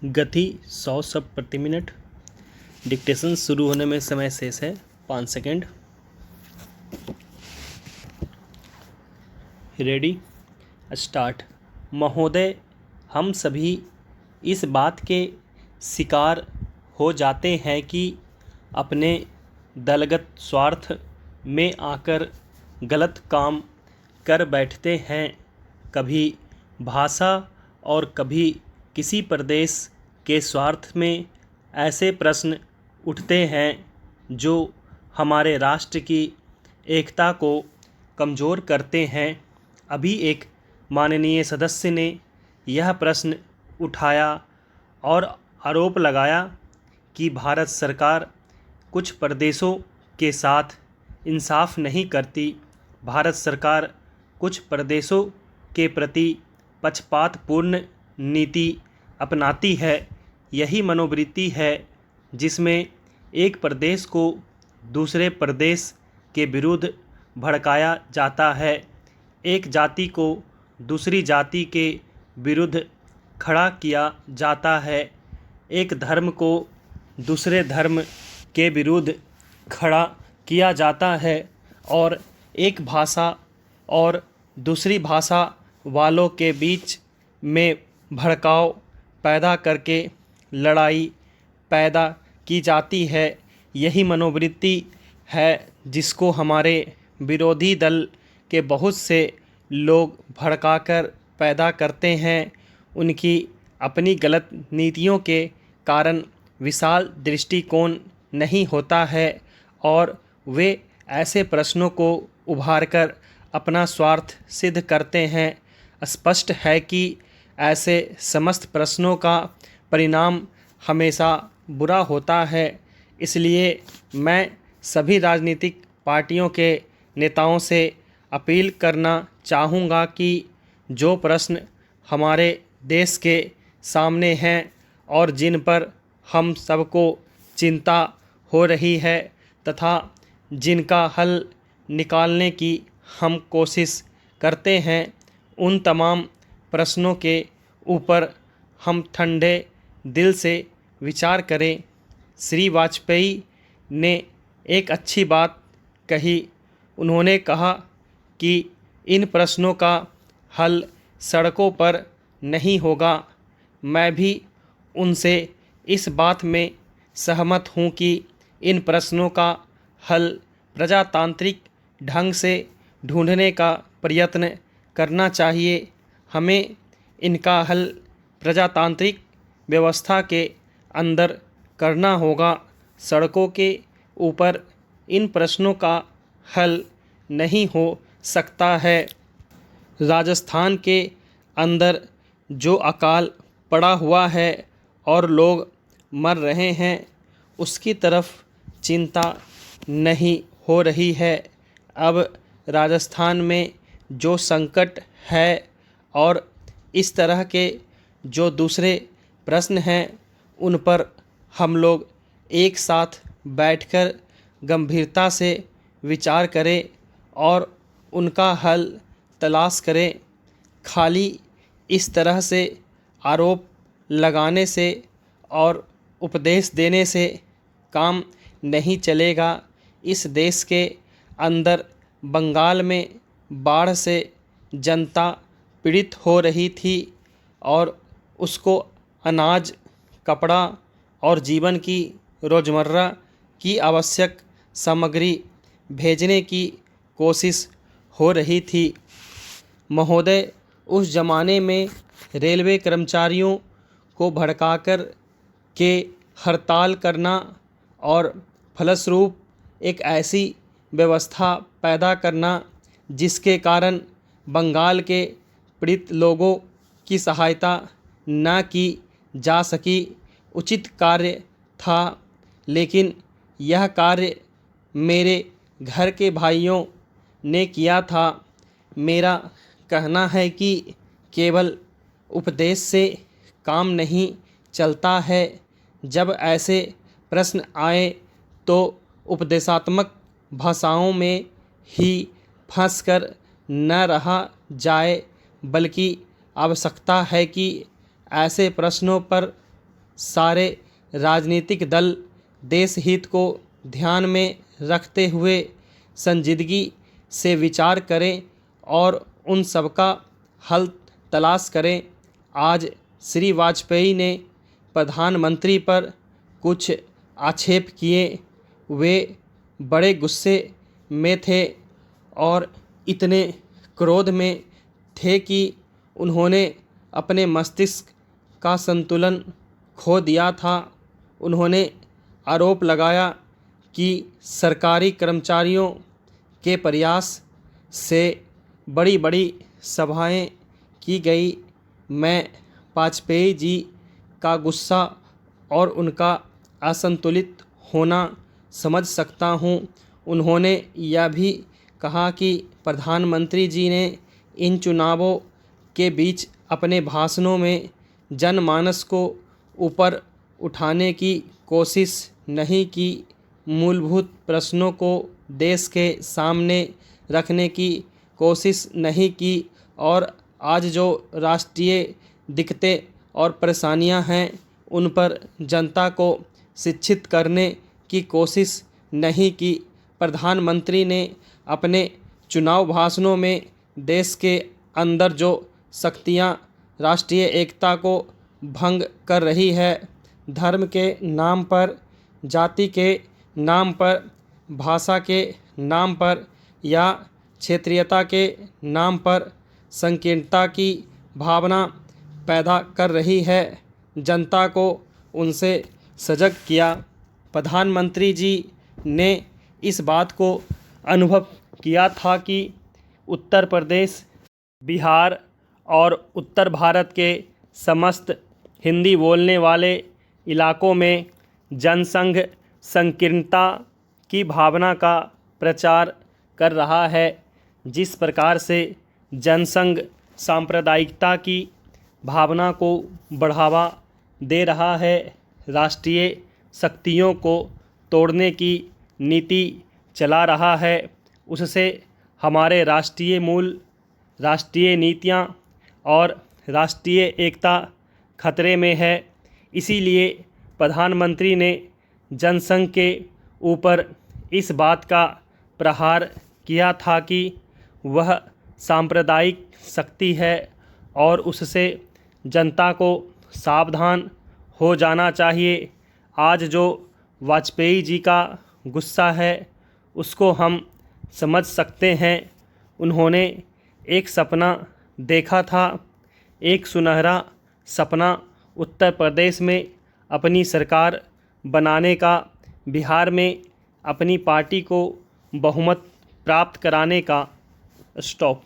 गति 100 शब्द प्रति मिनट। डिक्टेशन शुरू होने में समय शेष है 5 सेकेंड। Ready, start. महोदय, हम सभी इस बात के शिकार हो जाते हैं कि अपने दलगत स्वार्थ में आकर गलत काम कर बैठते हैं। कभी भाषा और कभी किसी प्रदेश के स्वार्थ में ऐसे प्रश्न उठते हैं जो हमारे राष्ट्र की एकता को कमज़ोर करते हैं। अभी एक माननीय सदस्य ने यह प्रश्न उठाया और आरोप लगाया कि भारत सरकार कुछ प्रदेशों के साथ इंसाफ नहीं करती। भारत सरकार कुछ प्रदेशों के प्रति पक्षपातपूर्ण नीति अपनाती है। यही मनोवृत्ति है जिसमें एक प्रदेश को दूसरे प्रदेश के विरुद्ध भड़काया जाता है, एक जाति को दूसरी जाति के विरुद्ध खड़ा किया जाता है, एक धर्म को दूसरे धर्म के विरुद्ध खड़ा किया जाता है और एक भाषा और दूसरी भाषा वालों के बीच में भड़काव पैदा करके लड़ाई पैदा की जाती है। यही मनोवृत्ति है जिसको हमारे विरोधी दल के बहुत से लोग भड़काकर पैदा करते हैं। उनकी अपनी गलत नीतियों के कारण विशाल दृष्टिकोण नहीं होता है और वे ऐसे प्रश्नों को उभारकर अपना स्वार्थ सिद्ध करते हैं। स्पष्ट है कि ऐसे समस्त प्रश्नों का परिणाम हमेशा बुरा होता है। इसलिए मैं सभी राजनीतिक पार्टियों के नेताओं से अपील करना चाहूँगा कि जो प्रश्न हमारे देश के सामने हैं और जिन पर हम सबको चिंता हो रही है तथा जिनका हल निकालने की हम कोशिश करते हैं, उन तमाम प्रश्नों के ऊपर हम ठंडे दिल से विचार करें। श्री वाजपेयी ने एक अच्छी बात कही। उन्होंने कहा कि इन प्रश्नों का हल सड़कों पर नहीं होगा। मैं भी उनसे इस बात में सहमत हूँ कि इन प्रश्नों का हल प्रजातांत्रिक ढंग से ढूंढने का प्रयत्न करना चाहिए। हमें इनका हल प्रजातांत्रिक व्यवस्था के अंदर करना होगा। सड़कों के ऊपर इन प्रश्नों का हल नहीं हो सकता है। राजस्थान के अंदर जो अकाल पड़ा हुआ है और लोग मर रहे हैं, उसकी तरफ चिंता नहीं हो रही है। अब राजस्थान में जो संकट है और इस तरह के जो दूसरे प्रश्न हैं, उन पर हम लोग एक साथ बैठकर गंभीरता से विचार करें और उनका हल तलाश करें। खाली इस तरह से आरोप लगाने से और उपदेश देने से काम नहीं चलेगा। इस देश के अंदर बंगाल में बाढ़ से जनता पीड़ित हो रही थी और उसको अनाज, कपड़ा और जीवन की रोज़मर्रा की आवश्यक सामग्री भेजने की कोशिश हो रही थी। महोदय, उस ज़माने में रेलवे कर्मचारियों को भड़काकर के हड़ताल करना और फलस्वरूप एक ऐसी व्यवस्था पैदा करना जिसके कारण बंगाल के पीड़ित लोगों की सहायता न की जा सकी, उचित कार्य था। लेकिन यह कार्य मेरे घर के भाइयों ने किया था। मेरा कहना है कि केवल उपदेश से काम नहीं चलता है। जब ऐसे प्रश्न आए तो उपदेशात्मक भाषाओं में ही फंसकर न रहा जाए, बल्कि आवश्यकता है कि ऐसे प्रश्नों पर सारे राजनीतिक दल देश हित को ध्यान में रखते हुए संजीदगी से विचार करें और उन सबका हल तलाश करें। आज श्री वाजपेयी ने प्रधानमंत्री पर कुछ आक्षेप किए। वे बड़े गुस्से में थे और इतने क्रोध में थे कि उन्होंने अपने मस्तिष्क का संतुलन खो दिया था। उन्होंने आरोप लगाया कि सरकारी कर्मचारियों के प्रयास से बड़ी बड़ी सभाएं की गई। मैं वाजपेयी जी का गुस्सा और उनका असंतुलित होना समझ सकता हूं। उन्होंने यह भी कहा कि प्रधानमंत्री जी ने इन चुनावों के बीच अपने भाषणों में जनमानस को ऊपर उठाने की कोशिश नहीं की, मूलभूत प्रश्नों को देश के सामने रखने की कोशिश नहीं की और आज जो राष्ट्रीय दिक्कतें और परेशानियां हैं उन पर जनता को शिक्षित करने की कोशिश नहीं की। प्रधानमंत्री ने अपने चुनाव भाषणों में देश के अंदर जो शक्तियां राष्ट्रीय एकता को भंग कर रही है, धर्म के नाम पर, जाति के नाम पर, भाषा के नाम पर या क्षेत्रीयता के नाम पर संकीर्णता की भावना पैदा कर रही है, जनता को उनसे सजग किया। प्रधानमंत्री जी ने इस बात को अनुभव किया था कि उत्तर प्रदेश, बिहार और उत्तर भारत के समस्त हिंदी बोलने वाले इलाकों में जनसंघ संकीर्णता की भावना का प्रचार कर रहा है। जिस प्रकार से जनसंघ सांप्रदायिकता की भावना को बढ़ावा दे रहा है, राष्ट्रीय शक्तियों को तोड़ने की नीति चला रहा है, उससे हमारे राष्ट्रीय मूल, राष्ट्रीय नीतियां और राष्ट्रीय एकता खतरे में है। इसीलिए प्रधानमंत्री ने जनसंघ के ऊपर इस बात का प्रहार किया था कि वह सांप्रदायिक शक्ति है और उससे जनता को सावधान हो जाना चाहिए। आज जो वाजपेयी जी का गुस्सा है उसको हम समझ सकते हैं। उन्होंने एक सपना देखा था, एक सुनहरा सपना उत्तर प्रदेश में अपनी सरकार बनाने का, बिहार में अपनी पार्टी को बहुमत प्राप्त कराने का। स्टॉप।